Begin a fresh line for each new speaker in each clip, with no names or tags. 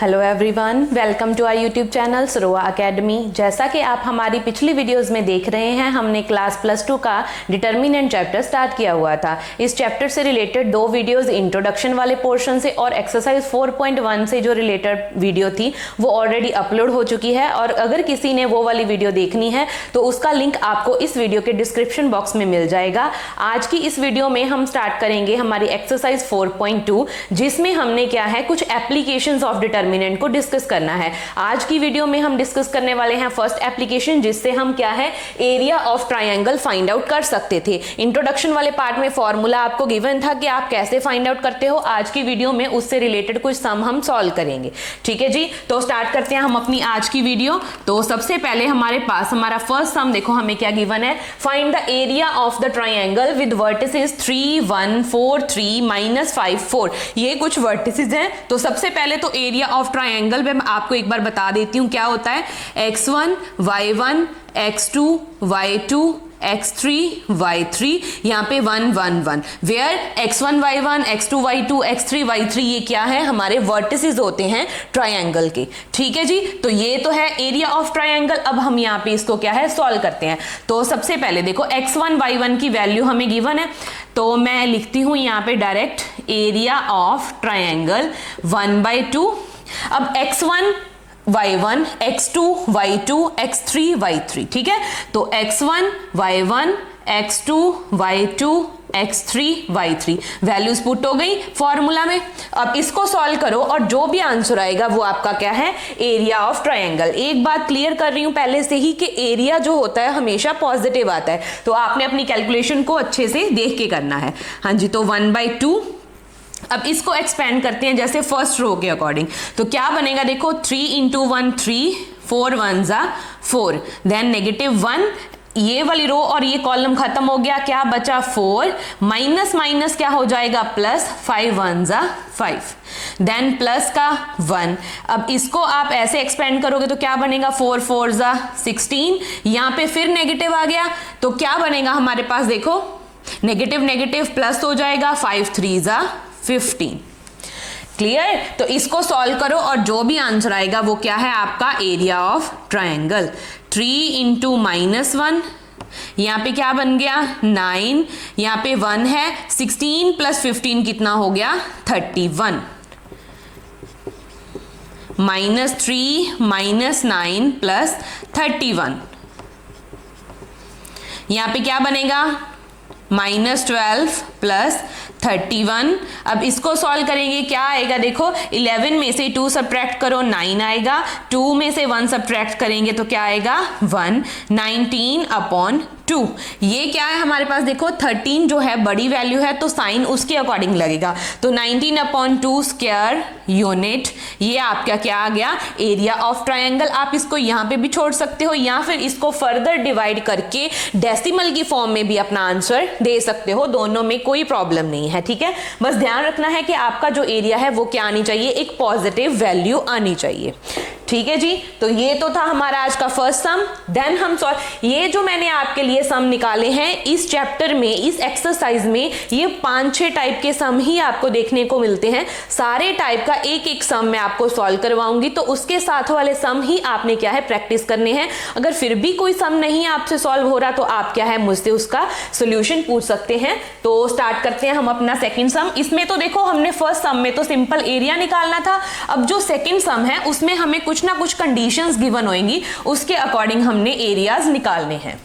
Hello everyone, welcome to our YouTube channel Saroa academy. जैसा कि आप हमारी पिछली वीडियोस में देख रहे हैं, हमने क्लास प्लस 2 का डिटर्मिनेंट चैप्टर स्टार्ट किया हुआ था। इस चैप्टर से रिलेटेड दो वीडियोस इंट्रोडक्शन वाले पोर्शन से और एक्सरसाइज 4.1 से जो रिलेटेड वीडियो थी वो ऑलरेडी अपलोड हो चुकी है, और अगर किसी ने वो वाली वीडियो देखनी है तो उसका लिंक आपको इस वीडियो के डिस्क्रिप्शन बॉक्स में मिल जाएगा। आज की इस वीडियो में हम स्टार्ट करेंगे हमारी एक्सरसाइज 4.2, जिसमें हमने क्या है कुछ एप्लीकेशंस ऑफ डिटर्मिनेंट को डिस्कस करना है। आज की वीडियो में हम डिस्कस करने वाले हैं फर्स्ट एप्लीकेशन, जिससे हम क्या है area of triangle find out कर सकते थे। इंट्रोडक्शन वाले पार्ट में फॉर्मूला आपको गिवन था कि आप कैसे फाइंड आउट करते हो। आज की वीडियो में उससे रिलेटेड कुछ सम हम सॉल्व करेंगे। ठीक है जी, तो स्टार्ट करते हैं हम अपनी आज की वीडियो। तो सबसे पहले हमारे पास हमारा फर्स्ट सम देखो, हमें क्या गिवन है, find the area of the triangle with vertices 3 1 4 3 -5 4। ये कुछ वर्टिसेस हैं। तो सबसे पहले तो एरिया ऑफ ट्रायंगल में मैं आपको एक बार बता देती हूं क्या होता है। x1 y1 x2 y2 x3 y3, यहाँ पे 1 1 1, where x1 y1 x2 y2 x3 y3 ये क्या है, हमारे वर्टिसेस होते हैं ट्रायंगल के। ठीक है जी, तो ये तो है एरिया ऑफ ट्रायंगल। अब हम यहाँ पे इसको क्या है सॉल्व करते हैं। तो सबसे पहले देखो x1 y1 की वैल्यू हमें गिवन है, तो मैं लिखती हूँ यहाँ पे डायरेक्ट एरिया ऑफ ट्रायंगल 1/2। अब x1 y1 x2 y2 x3 y3, ठीक है। तो x1 y1 x2 y2 x3 y3 values put हो गई फॉर्मूला में। अब इसको सॉल्व करो और जो भी आंसर आएगा वो आपका क्या है एरिया ऑफ ट्रायंगल। एक बात क्लियर कर रही हूं पहले से ही कि एरिया जो होता है हमेशा पॉजिटिव आता है, तो आपने अपनी कैलकुलेशन को अच्छे से देख के करना है। हाँ जी, तो 1/2। अब इसको एक्सपेंड करते हैं जैसे फर्स्ट रो के अकॉर्डिंग। तो क्या बनेगा देखो, 3 × 1 3 4 1 4, देन -1, ये वाली रो और ये कॉलम खत्म हो गया, क्या बचा 4, माइनस माइनस क्या हो जाएगा प्लस, 5 1 5, देन प्लस का 1। अब इसको आप ऐसे एक्सपेंड करोगे तो क्या बनेगा 4 4 16, यहाँ पे फिर नेगेटिव आ गया तो क्या बनेगा हमारे पास देखो, नेगेटिव नेगेटिव प्लस हो जाएगा, 5 3 15। क्लियर। तो इसको सॉल्व करो और जो भी आंसर आएगा वो क्या है आपका एरिया ऑफ ट्रायंगल। 3 × -1, यहाँ पे क्या बन गया 9, यहाँ पे 1 है, 16 + 15 कितना हो गया 31, -3 -9 + 31, यहाँ पे क्या बनेगा -12 + 31। अब इसको सॉल्व करेंगे, क्या आएगा देखो, 11 में से 2 सब्ट्रैक्ट करो 9 आएगा, 2 में से 1 सब्ट्रैक्ट करेंगे तो क्या आएगा 1, 19/2। ये क्या है हमारे पास देखो, 13 जो है बड़ी वैल्यू है तो साइन उसके अकॉर्डिंग लगेगा, तो 19/2 स्क्वायर यूनिट, ये आपका क्या आ गया एरिया ऑफ ट्रायंगल। आप इसको यहाँ पे भी छोड़ सकते हो या फिर इसको फर्दर डिवाइड करके डेसिमल की फॉर्म में भी अपना आंसर दे सकते हो, दोनों में कोई प्रॉब्लम नहीं है। ठीक है, बस ध्यान रखना है कि आपका जो एरिया है वो क्या आनी चाहिए, एक पॉजिटिव वैल्यू आनी चाहिए। ठीक है जी, तो ये तो था हमारा आज का फर्स्ट सम। देन हम सॉल्व, ये जो मैंने आपके लिए सम निकाले हैं इस चैप्टर में, इस एक्सरसाइज में, ये 5-6 टाइप के सम ही आपको देखने को मिलते हैं। सारे टाइप का एक एक सम मैं आपको सॉल्व करवाऊंगी, तो उसके साथ वाले सम ही आपने क्या है प्रैक्टिस करने हैं। अगर फिर भी कोई सम नहीं आपसे सॉल्व हो रहा तो आप क्या है मुझसे उसका सोल्यूशन पूछ सकते हैं। तो स्टार्ट करते हैं हम अपना सेकंड सम। इसमें तो देखो हमने फर्स्ट सम में तो सिंपल एरिया निकालना था, अब जो सेकंड सम है उसमें हमें कुछ ना कुछ कंडीशंस गिवन होंगी, उसके अकॉर्डिंग हमने एरियाज निकालने हैं।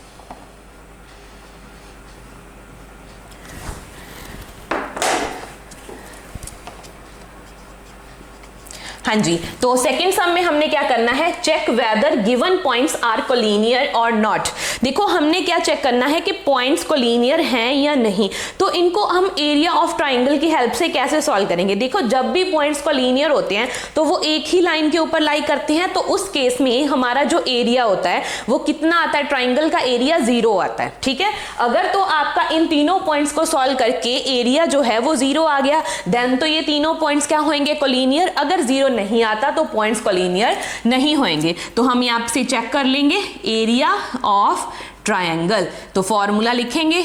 हाँ जी, तो सेकंड सम में हमने क्या करना है, check whether given points are collinear और नॉट। देखो हमने क्या चेक करना है कि पॉइंट्स कोलिनियर हैं या नहीं, तो इनको हम एरिया ऑफ ट्रायंगल की हेल्प से कैसे सॉल्व करेंगे। देखो जब भी पॉइंट्स कोलिनियर होते हैं तो वो एक ही लाइन के ऊपर लाई करते हैं, तो उस केस में हमारा जो एरिया होता है वो कितना आता है, ट्रायंगल का एरिया 0 आता है। ठीक है, अगर तो आपका इन तीनों पॉइंट्स को सॉल्व करके एरिया जो है वो 0 आ गया, देन तो ये तीनों पॉइंट्स क्या होंगे कोलिनियर। अगर 0 नहीं आता तो पॉइंट्स कोलिनियर नहीं होंगे। तो हम यहाँ से चेक कर लेंगे एरिया ऑफ ट्रायंगल। तो फॉर्मूला लिखेंगे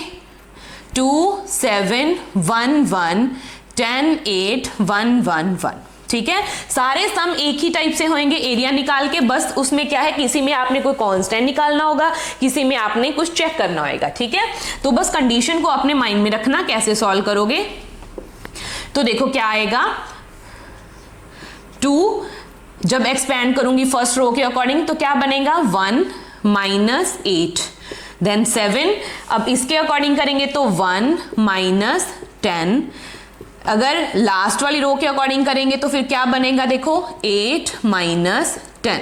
2 7 1 1 10 8 1 1 1। ठीक है, सारे सम एक ही टाइप से होंगे एरिया निकाल के, बस उसमें क्या है किसी में आपने कोई कांस्टेंट निकालना होगा, किसी में आपने कुछ चेक करना होगा। ठीक है, तो बस कंडीशन को अपने माइंड में रखना, कैसे सॉल्व करोगे। तो देखो क्या आएगा, 2 जब एक्सपेंड करूंगी फर्स्ट रो के अकॉर्डिंग तो क्या बनेगा 1 माइनस 8, देन 7, अब इसके अकॉर्डिंग करेंगे तो 1 माइनस 10, अगर लास्ट वाली रो के अकॉर्डिंग करेंगे तो फिर क्या बनेगा देखो 8 माइनस 10।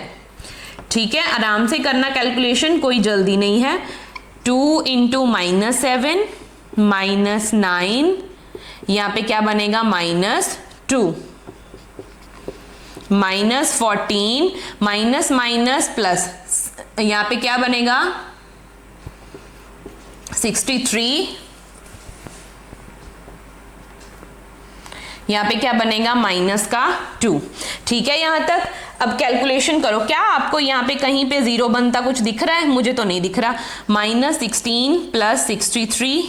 ठीक है, आराम से करना कैलकुलेशन, कोई जल्दी नहीं है। 2 इंटू माइनस 7 माइनस 9, यहां पे क्या बनेगा -2, -14 माइनस माइनस प्लस, यहां पे क्या बनेगा 63, यहां पे क्या बनेगा -2। ठीक है, यहां तक अब कैलकुलेशन करो, क्या आपको यहां पे कहीं पे 0 बनता कुछ दिख रहा है? मुझे तो नहीं दिख रहा। -16 प्लस 63,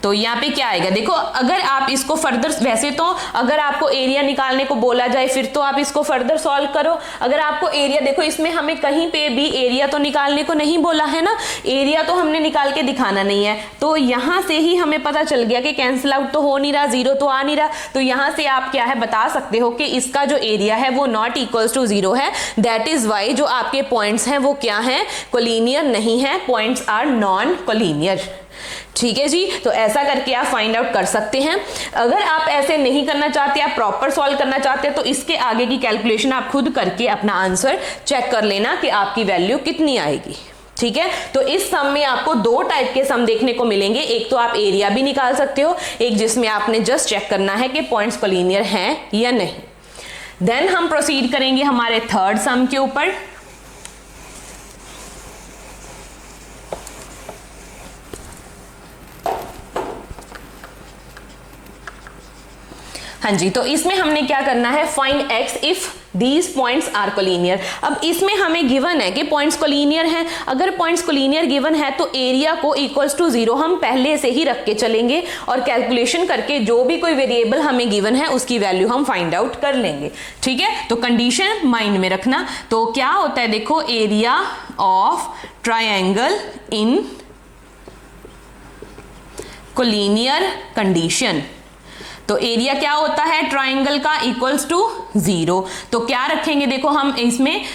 तो यहाँ पे क्या आएगा देखो, अगर आप इसको फर्दर, वैसे तो अगर आपको एरिया निकालने को बोला जाए फिर तो आप इसको फर्दर सॉल्व करो। अगर आपको एरिया, देखो इसमें हमें कहीं पे भी एरिया तो निकालने को नहीं बोला है ना, एरिया तो हमने निकाल के दिखाना नहीं है, तो यहाँ से ही हमें पता चल गया कि कैंसिल आउट तो हो नहीं रहा, 0 तो आ नहीं रहा, तो यहाँ से आप क्या है बता सकते हो कि इसका जो एरिया है वो नॉट इक्वल्स टू 0 है। दैट इज वाई जो आपके पॉइंट्स हैं वो क्या है, कोलिनियर नहीं है, पॉइंट्स आर नॉन कोलिनियर। ठीक है जी, तो ऐसा करके आप फाइंड आउट कर सकते हैं। अगर आप ऐसे नहीं करना चाहते, आप प्रॉपर सॉल्व करना चाहते हैं, तो इसके आगे की कैलकुलेशन आप खुद करके अपना आंसर चेक कर लेना कि आपकी वैल्यू कितनी आएगी। ठीक है, तो इस सम में आपको 2 टाइप के सम देखने को मिलेंगे, एक तो आप एरिया भी निकाल सकते हो, एक जिसमें आपने जस्ट चेक करना है कि पॉइंट्स कोलिनियर हैं या नहीं। देन हम प्रोसीड करेंगे हमारे थर्ड सम के ऊपर। हाँ जी, तो इसमें हमने क्या करना है, find x if these points are collinear. अब इसमें हमें गिवन है कि पॉइंट्स कोलिनियर हैं, अगर पॉइंट्स कोलिनियर गिवन है तो एरिया को इक्वल्स टू 0 हम पहले से ही रख के चलेंगे और कैलकुलेशन करके जो भी कोई वेरिएबल हमें गिवन है उसकी वैल्यू हम फाइंड आउट कर लेंगे। ठीक है, तो कंडीशन माइंड में रखना। तो क्या होता है देखो, area of triangle in collinear condition, तो एरिया क्या होता है ट्राइंगल का, इक्वल्स टू 0। तो क्या रखेंगे देखो, हम इसमें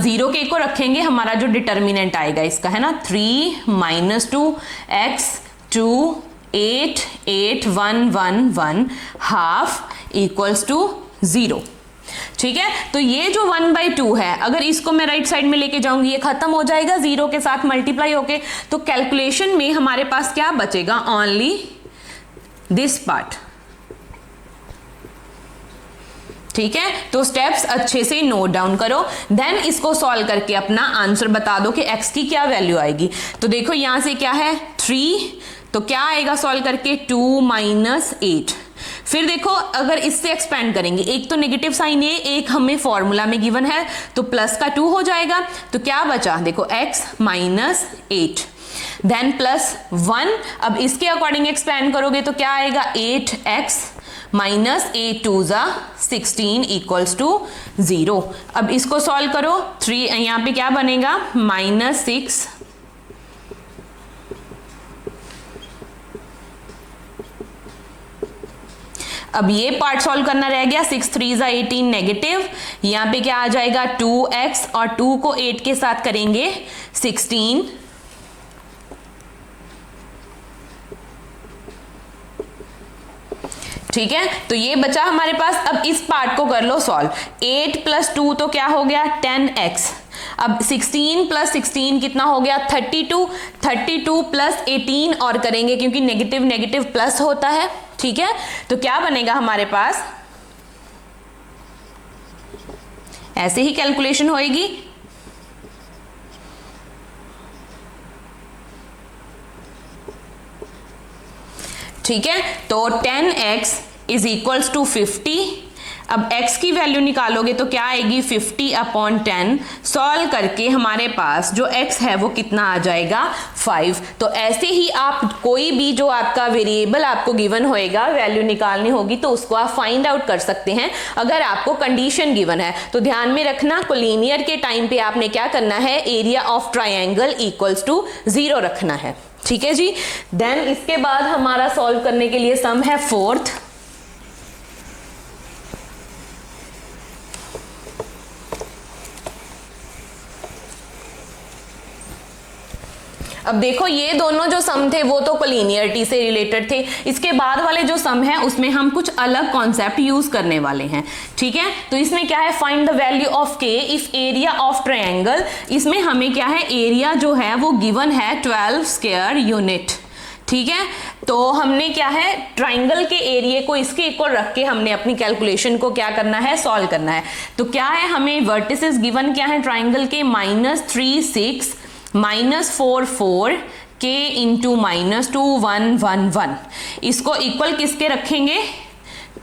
0 के को रखेंगे, हमारा जो डिटर्मिनेंट आएगा इसका है ना 3 - 2 x 2 8 8 1 1 1 हाफ इक्वल्स टू 0। ठीक है, तो ये जो 1/2 है, अगर इसको मैं राइट साइड में लेके जाऊंगी ये खत्म हो जाएगा 0 के साथ मल्टीप्लाई होके, तो कैलकुलेशन में हमारे पास क्या बचेगा, ओनली दिस पार्ट। ठीक है, तो स्टेप्स अच्छे से नोट डाउन करो, देन इसको सॉल्व करके अपना आंसर बता दो कि x की क्या वैल्यू आएगी। तो देखो यहां से क्या है 3, तो क्या आएगा सॉल्व करके 2 - 8। फिर देखो अगर इससे एक्सपेंड करेंगे, एक तो नेगेटिव साइन है, एक हमें फॉर्मूला में गिवन है, तो प्लस का 2 हो जाएगा, तो क्या बचा देखो x - 8, देन +1। अब इसके अकॉर्डिंग एक्सपेंड करोगे तो क्या आएगा 8x -8 2 16 इक्वल्स टू 0। अब इसको सॉल्व करो, 3 यहां पे क्या बनेगा -6, अब ये पार्ट सॉल्व करना रह गया, 6 3 18 नेगेटिव, यहां पे क्या आ जाएगा 2x और 2 को 8 के साथ करेंगे 16, ठीक है, तो ये बचा हमारे पास। अब इस पार्ट को कर लो सॉल्व, 8 + 2 तो क्या हो गया 10x, अब 16 + 16 कितना हो गया 32, 32 + 18 और करेंगे क्योंकि नेगेटिव नेगेटिव प्लस होता है। ठीक है, तो क्या बनेगा हमारे पास, ऐसे ही कैलकुलेशन होएगी। ठीक है, तो 10x = 50, अब x की वैल्यू निकालोगे तो क्या आएगी 50/10। सॉल्व करके हमारे पास जो x है वो कितना आ जाएगा 5। तो ऐसे ही आप कोई भी जो आपका वेरिएबल आपको गिवन होएगा वैल्यू निकालनी होगी तो उसको आप फाइंड आउट कर सकते हैं अगर आपको कंडीशन गिवन है। तो ध्यान में रखना कोलिनियर के टाइम पे आपने क्या करना है, area of triangle equals to 0 रखना है। ठीक है जी। देन इसके बाद हमारा सॉल्व करने के लिए सम है 4th। अब देखो ये दोनों जो सम थे वो तो कोलिनियरिटी से रिलेटेड थे, इसके बाद वाले जो सम है उसमें हम कुछ अलग कॉन्सेप्ट यूज करने वाले हैं। ठीक है, तो इसमें क्या है, फाइंड द वैल्यू ऑफ के इफ एरिया ऑफ ट्रायंगल। इसमें हमें क्या है, एरिया जो है वो गिवन है 12 स्क्वायर यूनिट। ठीक है, तो हमने क्या है, ट्राइंगल के एरिया को इसके इक्वल रख के हमने अपनी कैलकुलेशन को क्या करना है, सॉल्व करना है। तो क्या है, हमें वर्टिसेस गिवन क्या है ट्राइंगल के, -3 6 -4 4 k इंटू -2 1 1 1। इसको इक्वल किसके रखेंगे,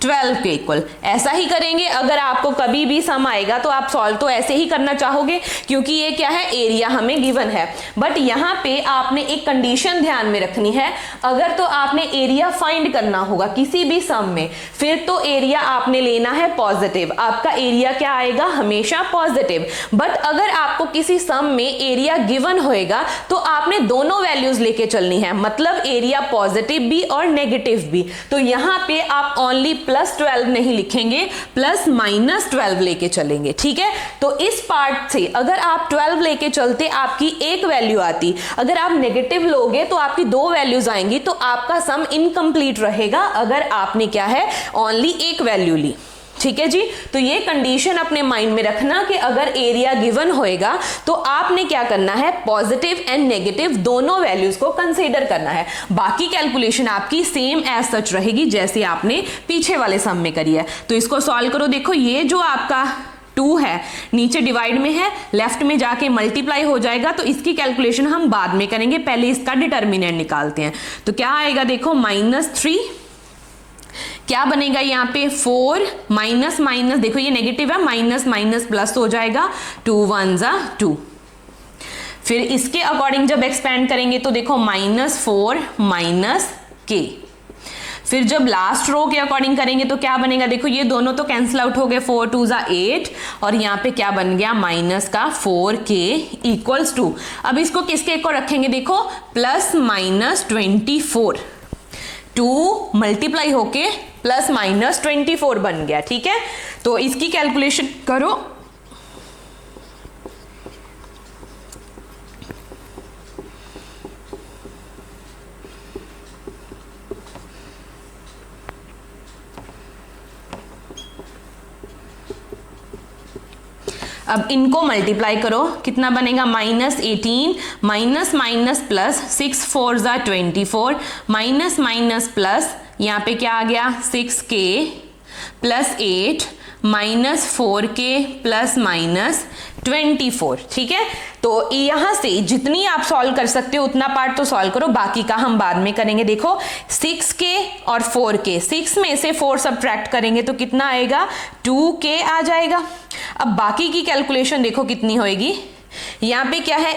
12 के इक्वल। ऐसा ही करेंगे, अगर आपको कभी भी सम आएगा तो आप सॉल्व तो ऐसे ही करना चाहोगे क्योंकि ये क्या है, एरिया हमें गिवन है। बट यहाँ पे आपने एक कंडीशन ध्यान में रखनी है, अगर तो आपने एरिया फाइंड करना होगा किसी भी सम में, फिर तो एरिया आपने लेना है पॉजिटिव। आपका एरिया क्या आएगा, हमेशा पॉजिटिव। बट अगर आपको किसी सम में एरिया गिवन होएगा तो आपने दोनों वैल्यूज लेके चलनी है, मतलब एरिया पॉजिटिव भी और नेगेटिव भी। तो यहाँ पे आप ओनली +12 नहीं लिखेंगे, +-12 लेके चलेंगे। ठीक है, तो इस पार्ट से अगर आप 12 लेके चलते आपकी एक वैल्यू आती, अगर आप नेगेटिव लोगे तो आपकी 2 वैल्यूज आएंगी, तो आपका सम इनकम्प्लीट रहेगा अगर आपने क्या है, ओनली एक वैल्यू ली। ठीक है जी, तो ये कंडीशन अपने माइंड में रखना कि अगर एरिया गिवन होएगा तो आपने क्या करना है, पॉजिटिव एंड नेगेटिव दोनों वैल्यूज को कंसीडर करना है। बाकी कैलकुलेशन आपकी सेम एज सच रहेगी जैसे आपने पीछे वाले सम में करी है। तो इसको सॉल्व करो। देखो ये जो आपका 2 है नीचे डिवाइड में है, लेफ्ट में जाके मल्टीप्लाई हो जाएगा, तो इसकी कैलकुलेशन हम बाद में करेंगे, पहले इसका डिटर्मिनेंट निकालते हैं। तो क्या आएगा, देखो -3 क्या बनेगा यहाँ पे 4 माइनस माइनस, देखो ये नेगेटिव है, माइनस माइनस प्लस हो जाएगा, 2 1 जा 2। फिर इसके अकॉर्डिंग जब एक्सपेंड करेंगे तो देखो -4 माइनस के। फिर जब लास्ट रो के अकॉर्डिंग करेंगे तो क्या बनेगा, देखो ये दोनों तो कैंसिल आउट हो गए, 4 2 जा 8 और यहाँ पे क्या बन गया, माइनस का 4k इक्वल्स 2। अब इसको किसके इक्वल रखेंगे, देखो +-24, 2 मल्टीप्लाई होके +-24 बन गया। ठीक है, तो इसकी कैलकुलेशन करो। अब इनको मल्टीप्लाई करो, कितना बनेगा, -18 माइनस माइनस प्लस, 6 4 जा 24 माइनस माइनस प्लस, यहाँ पे क्या आ गया, 6k + 8 -4k ±24। ठीक है, तो यहां से जितनी आप सॉल्व कर सकते हो उतना पार्ट तो सॉल्व करो, बाकी का हम बाद में करेंगे। देखो 6k और 4k, 6 में से 4 सब्ट्रैक्ट करेंगे तो कितना आएगा, 2k आ जाएगा। अब बाकी की कैलकुलेशन देखो कितनी होएगी, यहाँ पे क्या है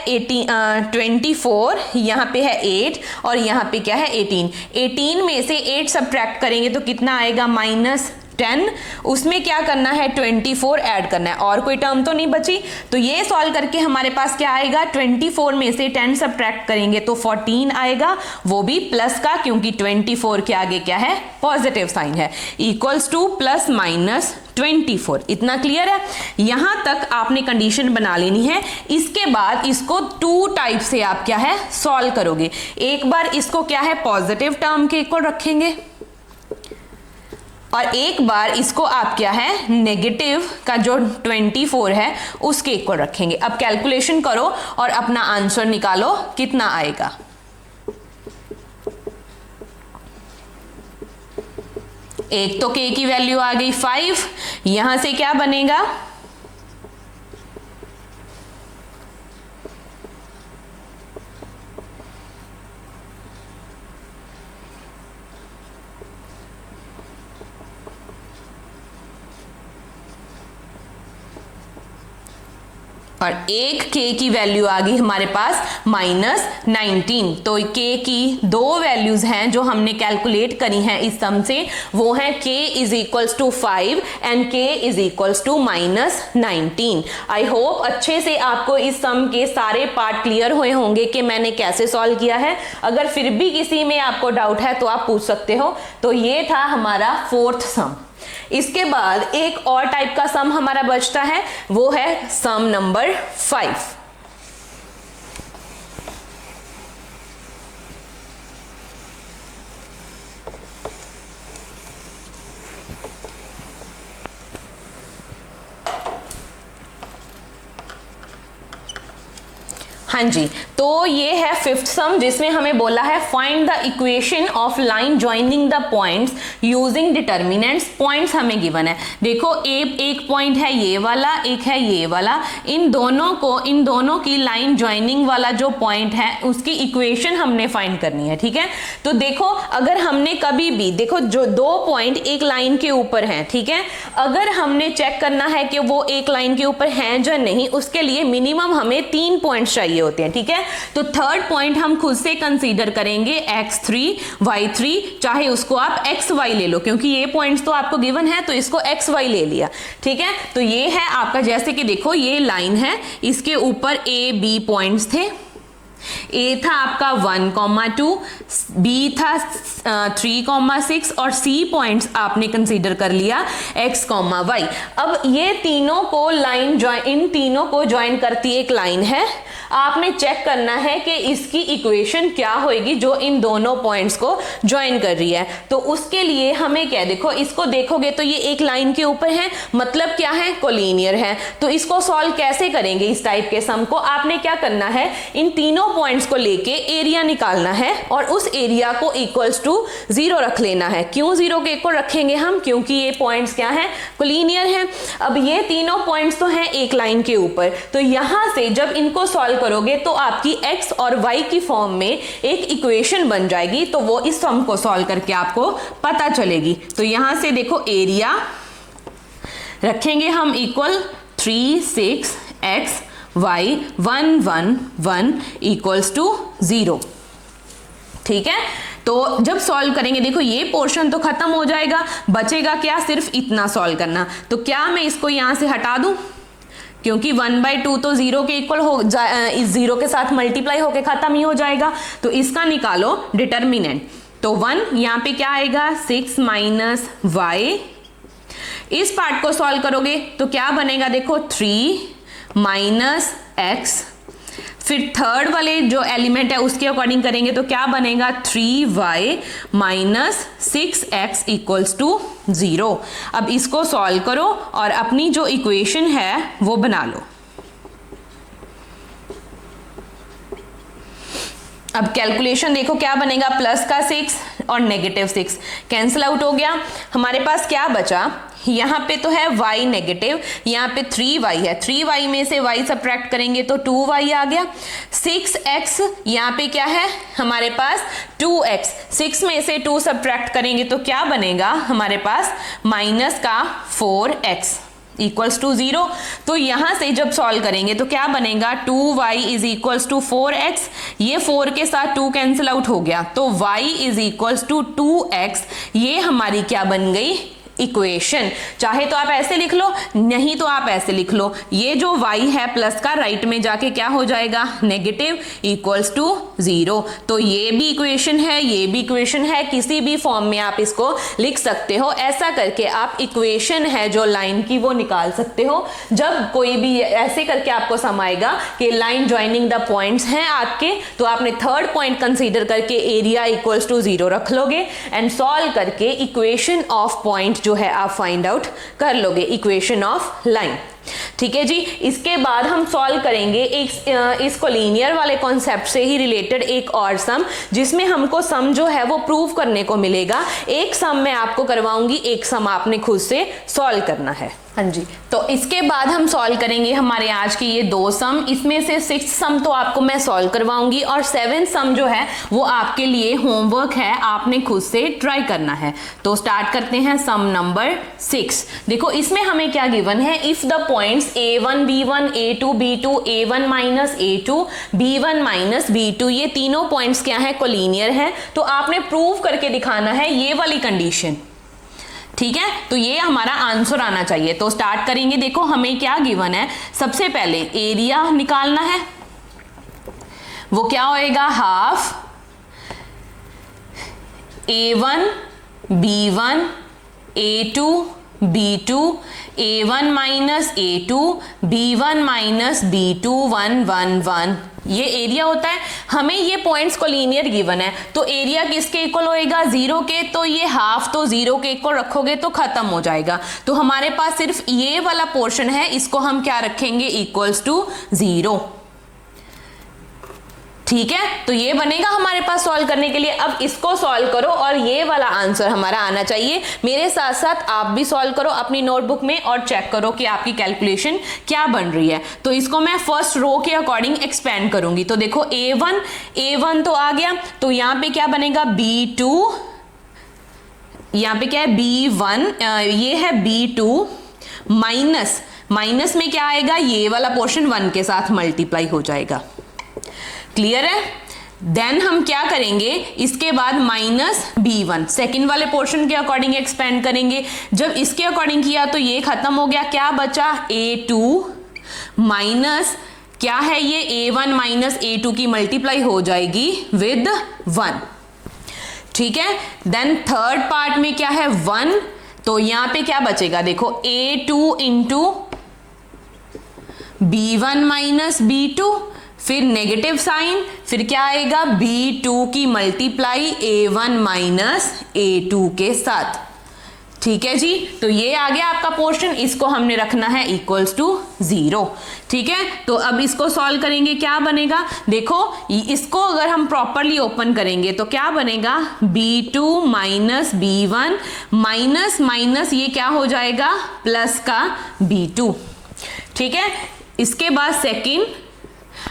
24, यहाँ पे है 8 और यहाँ पे क्या है 18। 18 में से 8 सब्ट्रैक्ट करेंगे तो कितना आएगा, -10। उसमें क्या करना है, 24 ऐड करना है, और कोई टर्म तो नहीं बची। तो ये सॉल्व करके हमारे पास क्या आएगा, 24 में से 10 सब्ट्रैक्ट करेंगे तो 14 आएगा, वो भी प्लस का, क्योंकि 24 के आगे क्या है, पॉजिटिव साइन है, इक्वल्स टू +-24। इतना क्लियर है, यहां तक आपने कंडीशन बना लेनी है। इसके बाद इसको 2 टाइप से आप क्या है, सॉल्व करोगे। एक बार इसको क्या है, पॉजिटिव टर्म के इक्वल रखेंगे और एक बार इसको आप क्या है, नेगेटिव का जो 24 है उसके इक्वल रखेंगे। अब कैलकुलेशन करो और अपना आंसर निकालो, कितना आएगा। एक तो k की वैल्यू आ गई 5, यहां से क्या बनेगा, और एक k की वैल्यू आ गई हमारे पास -19। तो k की दो वैल्यूज हैं जो हमने कैलकुलेट करी हैं इस सम से, वो है k is equals to 5 and k is equals to -19। I hope अच्छे से आपको इस सम के सारे पार्ट क्लियर हुए होंगे कि मैंने कैसे सॉल्व किया है। अगर फिर भी किसी में आपको डाउट है तो आप पूछ सकते हो। तो ये था हमारा फोर्थ सम। इसके बाद एक और टाइप का सम हमारा बचता है, वो है सम नंबर 5। हाँ जी, तो ये है फिफ्थ सम जिसमें हमें बोला है find the equation of line joining the points using determinants. Points हमें गिवन है, देखो एक पॉइंट है ये वाला, एक है ये वाला, इन दोनों की लाइन जॉइनिंग वाला जो पॉइंट है उसकी इक्वेशन हमने फाइंड करनी है। ठीक है, तो देखो अगर हमने कभी भी, देखो जो दो पॉइंट एक लाइन के ऊपर हैं, ठीक है, अगर हमने चेक करना है कि वो एक लाइन के ऊपर हैं या नहीं, उसके लिए मिनिमम हमें 3 पॉइंट्स चाहिए होते हैं। ठीक है, तो थर्ड पॉइंट हम खुद से कंसीडर करेंगे x3 y3, चाहे उसको आप xy ले लो, क्योंकि ये पॉइंट्स तो आपको गिवन है तो इसको xy ले लिया। ठीक है, तो ये है आपका, जैसे कि देखो ये लाइन है, इसके ऊपर a b पॉइंट्स थे। A था आपका 1,2, B था 3,6 और C पॉइंट्स आपने कंसीडर कर लिया x, y। अब ये तीनों को लाइन इन तीनों को ज्वाइन करती एक लाइन है। आपने चेक करना है कि इसकी इक्वेशन क्या होगी जो इन दोनों पॉइंट्स को ज्वाइन कर रही है। तो उसके लिए हमें क्या, देखो इसको देखोगे तो ये एक लाइन के ऊपर है, मतलब क्या है, कोलिनियर है। तो इसको सॉल्व कैसे करेंगे इस टाइप के सम को? आपने क्या करना है, इन तीनों पॉइंट्स को लेके एरिया निकालना है और उस एरिया को इक्वल्स टू 0 रख लेना है। क्यों 0 के इक्वल रखेंगे हम? क्योंकि ये पॉइंट्स क्या है, कोलिनियर है। अब ये तीनों पॉइंट्स तो हैं एक लाइन के ऊपर, तो यहां से जब इनको सॉल्व करोगे तो आपकी x और y की फॉर्म में एक इक्वेशन बन जाएगी। तो वो इस सम को सॉल्व करके आपको पता चलेगी। तो यहां से देखो एरिया रखेंगे हम equal 3, 6 x y 1, 1, 1 equals to 0। ठीक है, तो जब सॉल्व करेंगे, देखो ये पोर्शन तो खत्म हो जाएगा, बचेगा क्या, सिर्फ इतना सॉल्व करना। तो क्या मैं इसको यहां से हटा दूं, क्योंकि 1/2 तो 0 के इक्वल हो इस 0 के साथ मल्टीप्लाई होके खत्म ही हो जाएगा। तो इसका निकालो डिटर्मिनेंट। तो 1 यहाँ पे क्या आएगा, 6 माइनस y। इस पार्ट को सॉल्व करोगे तो क्या बनेगा, देखो 3 माइनस x। फिर थर्ड वाले जो एलिमेंट है उसके अकॉर्डिंग करेंगे तो क्या बनेगा, 3y minus 6x equals to 0। अब इसको सॉल्व करो और अपनी जो इक्वेशन है वो बना लो। अब कैलकुलेशन देखो क्या बनेगा, प्लस का 6 और -6 कैंसिल आउट हो गया। हमारे पास क्या बचा, यहाँ पे तो है y नेगेटिव, यहाँ पे 3y है, 3y में से y सब्ट्रैक्ट करेंगे तो 2y आ गया। 6x यहाँ पे क्या है हमारे पास 2x, 6 में से 2 सब्ट्रैक्ट करेंगे तो क्या बनेगा हमारे पास माइनस का 4x इक्वल्स टू 0। तो यहां से जब सॉल्व करेंगे तो क्या बनेगा, 2y is equals to 4x। ये 4 के साथ 2 कैंसिल आउट हो गया, तो y is equals to 2x। ये हमारी क्या बन गई, इक्वेशन। चाहे तो आप ऐसे लिख लो, नहीं तो आप ऐसे लिख लो। ये जो y है प्लस का राइट में जाके क्या हो जाएगा, नेगेटिव इक्वल्स टू 0। तो ये भी इक्वेशन है, ये भी इक्वेशन है, किसी भी फॉर्म में आप इसको लिख सकते हो। ऐसा करके आप इक्वेशन है जो लाइन की वो निकाल सकते हो। जब कोई भी ऐसे करके आपको समाएगा कि लाइन ज्वाइनिंग द पॉइंट्स हैं आपके, तो आपने थर्ड पॉइंट कंसीडर करके एरिया इक्वल्स टू 0 रख लोगे एंड सॉल्व करके इक्वेशन ऑफ पॉइंट जो है आप फाइंड आउट कर लोगे, इक्वेशन ऑफ लाइन। ठीक है जी, इसके बाद हम सॉल्व करेंगे इस कोलिनियर वाले कॉन्सेप्ट से ही रिलेटेड एक और सम, जिसमें हमको सम जो है वो प्रूव करने को मिलेगा। एक सम मैं आपको करवाऊंगी, एक सम आपने खुद से सॉल्व करना है। हाँ जी, तो इसके बाद हम सॉल्व करेंगे हमारे आज के ये 2 सम। इसमें से 6th सम तो आपको मैं सॉल्व करवाऊंगी और 7th सम जो है वो आपके लिए होमवर्क है, आपने खुद से ट्राई करना है। तो स्टार्ट करते हैं सम नंबर 6। देखो इसमें हमें क्या गिवन है, if the points A1 B1 A2 B2 A1 minus A2 B1 minus B2 ये तीनों पॉइंट्स क्या है, कोलिनियर है। तो आपने प्रूव करके दिखाना है ये वाली कंडीशन, ठीक है। तो ये हमारा आंसर आना चाहिए। तो स्टार्ट करेंगे। देखो हमें क्या गिवन है, सबसे पहले एरिया निकालना है, वो क्या होएगा, half A1 B1 A2 B2 A1 minus A2 B1 minus B2 1 1 1, ये एरिया होता है। हमें ये पॉइंट्स को लीनियर गिवन है, तो एरिया किसके इक्वल होएगा, 0 के। तो ये हाफ तो 0 के इक्वल रखोगे तो खत्म हो जाएगा। तो हमारे पास सिर्फ ये वाला पोर्शन है, इसको हम क्या रखेंगे, इक्वल्स टू 0, ठीक है। तो ये बनेगा हमारे पास सॉल्व करने के लिए। अब इसको सॉल्व करो और ये वाला आंसर हमारा आना चाहिए। मेरे साथ साथ आप भी सॉल्व करो अपनी नोटबुक में और चेक करो कि आपकी कैलकुलेशन क्या बन रही है। तो इसको मैं फर्स्ट रो के अकॉर्डिंग एक्सपेंड करूंगी। तो देखो A1 तो आ गया, तो यहां पे क्या बनेगा, B2, यहां पे क्या है B1, ये है B2 माइनस में क्या आएगा, ये वाला पोर्शन 1 के साथ मल्टीप्लाई हो जाएगा। क्लियर है। देन हम क्या करेंगे, इसके बाद माइनस B1 सेकेंड वाले पोर्शन के अकॉर्डिंग एक्सपेंड करेंगे। जब इसके अकॉर्डिंग किया तो ये खत्म हो गया, क्या बचा, A2 माइनस क्या है, ये A1 माइनस A2 की मल्टीप्लाई हो जाएगी विद 1, ठीक है। देन थर्ड पार्ट में क्या है, 1, तो यहां पे क्या बचेगा, देखो A2 into B1 minus B2, फिर नेगेटिव साइन, फिर क्या आएगा, B2 की मल्टीप्लाई A1 माइनस A2 के साथ, ठीक है जी। तो ये आ गया आपका पोर्शन, इसको हमने रखना है इक्वल्स टू 0, ठीक है। तो अब इसको सॉल्व करेंगे, क्या बनेगा, देखो इसको अगर हम प्रॉपरली ओपन करेंगे तो क्या बनेगा, B2 minus B1 minus minus ये क्या हो जाएगा, प्लस का B2, ठीक है। इसके बाद सेकेंड,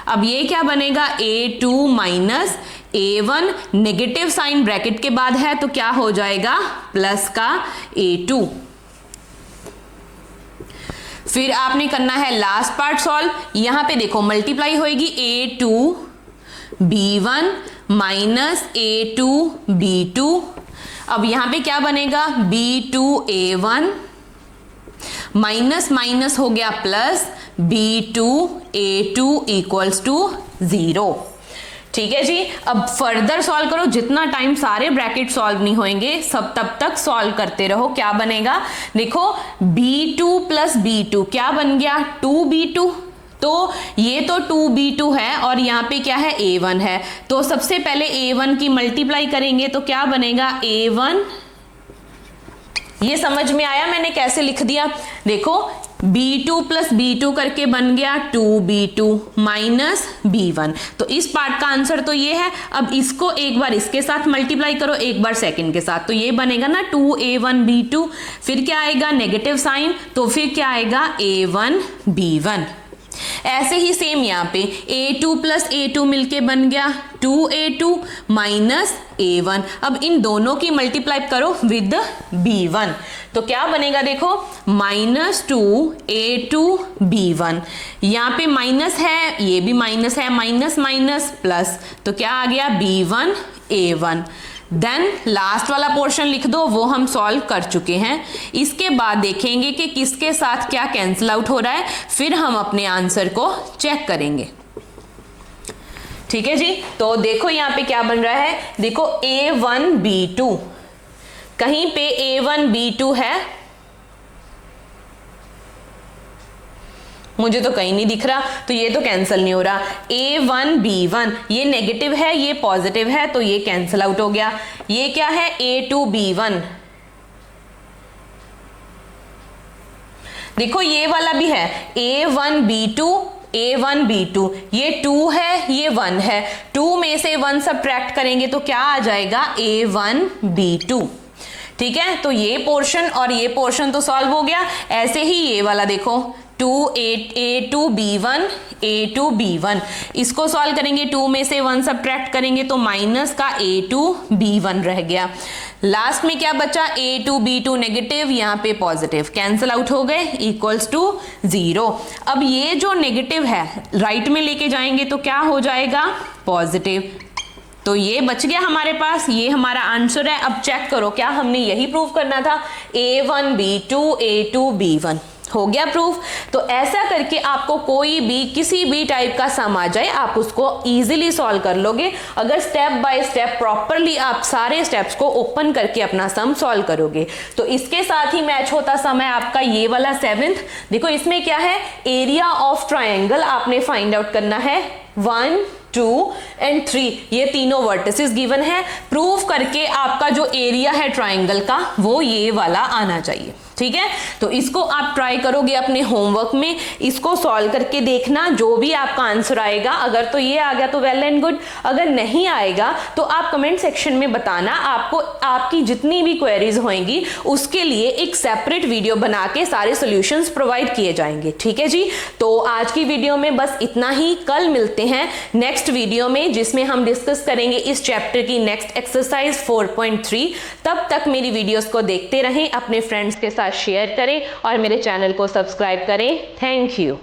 अब ये क्या बनेगा, A2 minus A1, negative sign bracket के बाद है तो क्या हो जाएगा, प्लस का A2। फिर आपने करना है लास्ट पार्ट सॉल्व। यहां पे देखो मल्टीप्लाई होएगी A2 B1 minus A2 B2। अब यहां पे क्या बनेगा, B2 A1 माइनस माइनस हो गया plus, B2 A2 equals to 0, ठीक है जी। अब फर्दर सॉल्व करो, जितना टाइम सारे ब्रैकेट सॉल्व नहीं होंगे सब तब तक सॉल्व करते रहो। क्या बनेगा, देखो B2 प्लस B2 क्या बन गया, 2B2, तो ये तो 2B2 है और यहाँ पे क्या है, A1 है। तो सबसे पहले A1 की मल्टीप्लाई करेंगे तो क्या बनेगा, A1, ये समझ में आया मैंने कैसे लिख दिया, देखो B2 प्लस B2 करके बन गया 2B2 माइनस B1। तो इस पार्ट का आंसर तो ये है। अब इसको एक बार इसके साथ मल्टीप्लाई करो, एक बार सेकंड के साथ, तो ये बनेगा ना 2A1 B2, फिर क्या आएगा, नेगेटिव साइन, तो फिर क्या आएगा, A1 B1। ऐसे ही सेम यहाँ पे A2 प्लस A2 मिलके बन गया 2A2 माइनस A1। अब इन दोनों की मल्टीप्लाई करो विद B1, तो क्या बनेगा, देखो -2A2 B1, यहाँ पे माइनस है, ये भी माइनस है, माइनस माइनस प्लस, तो क्या आ गया, B1 A1। देन लास्ट वाला पोर्शन लिख दो, वो हम सॉल्व कर चुके हैं। इसके बाद देखेंगे कि किसके साथ क्या कैंसिल आउट हो रहा है, फिर हम अपने आंसर को चेक करेंगे, ठीक है जी। तो देखो यहाँ पे क्या बन रहा है, देखो A1 B2, कहीं पे A1 B2 है, मुझे तो कहीं नहीं दिख रहा, तो ये तो कैंसिल नहीं हो रहा। A1 B1, ये नेगेटिव है ये पॉजिटिव है, तो ये कैंसिल आउट हो गया। ये क्या है, A2 B1, देखो ये वाला भी है A1 B2, A1 B2, ये 2 है ये 1 है, 2 में से 1 सब्ट्रैक्ट करेंगे तो क्या आ जाएगा, A1 B2, ठीक है। तो ये पोर्शन और ये पोर्शन तो सॉल्व हो गया। ऐसे ही ये वाला देखो A2 B1 A2 B1, इसको सॉल्व करेंगे, 2 में से 1 सब्ट्रैक्ट करेंगे तो माइनस का A2 B1 रह गया। लास्ट में क्या बचा, a2 b2 नेगेटिव, यहाँ पे पॉजिटिव, कैंसिल आउट हो गए, इक्वल्स टू 0। अब ये जो नेगेटिव है राइट में लेके जाएंगे तो क्या हो जाएगा, पॉजिटिव। तो ये बच गया हमारे पास, ये हमारा आंसर है। अब चेक करो, क्या हमने यही प्रूव करना था, a1 b2 a2 b1, हो गया प्रूफ। तो ऐसा करके आपको कोई भी किसी भी टाइप का सम आ जाए आप उसको इजीली सॉल्व कर लोगे, अगर स्टेप बाय स्टेप प्रॉपरली आप सारे स्टेप्स को ओपन करके अपना सम सॉल्व करोगे। तो इसके साथ ही मैच होता सम है आपका ये वाला 7th। देखो इसमें क्या है, एरिया ऑफ ट्रायंगल आपने फाइंड आउट करना है, 1 2 एंड 3, ये तीनों वर्टिसेस गिवन है। प्रूव करके आपका जो एरिया है ट्राइंगल का वो ये वाला आना चाहिए, ठीक है। तो इसको आप ट्राई करोगे अपने होमवर्क में, इसको सॉल्व करके देखना, जो भी आपका आंसर आएगा, अगर तो ये आ गया तो वेल एंड गुड, अगर नहीं आएगा तो आप कमेंट सेक्शन में बताना। आपको आपकी जितनी भी क्वेरीज होंगी उसके लिए एक सेपरेट वीडियो बना के सारे सॉल्यूशंस प्रोवाइड किए जाएंगे, ठीक है जी। तो आज की वीडियो में बस इतना ही, कल मिलते हैं नेक्स्ट वीडियो में जिसमें हम डिस्कस करेंगे इस चैप्टर की नेक्स्ट एक्सरसाइज 4.3। तब तक मेरी वीडियोस को देखते रहें, अपने फ्रेंड्स के साथ शेयर करें और मेरे चैनल को सब्सक्राइब करें। Thank you.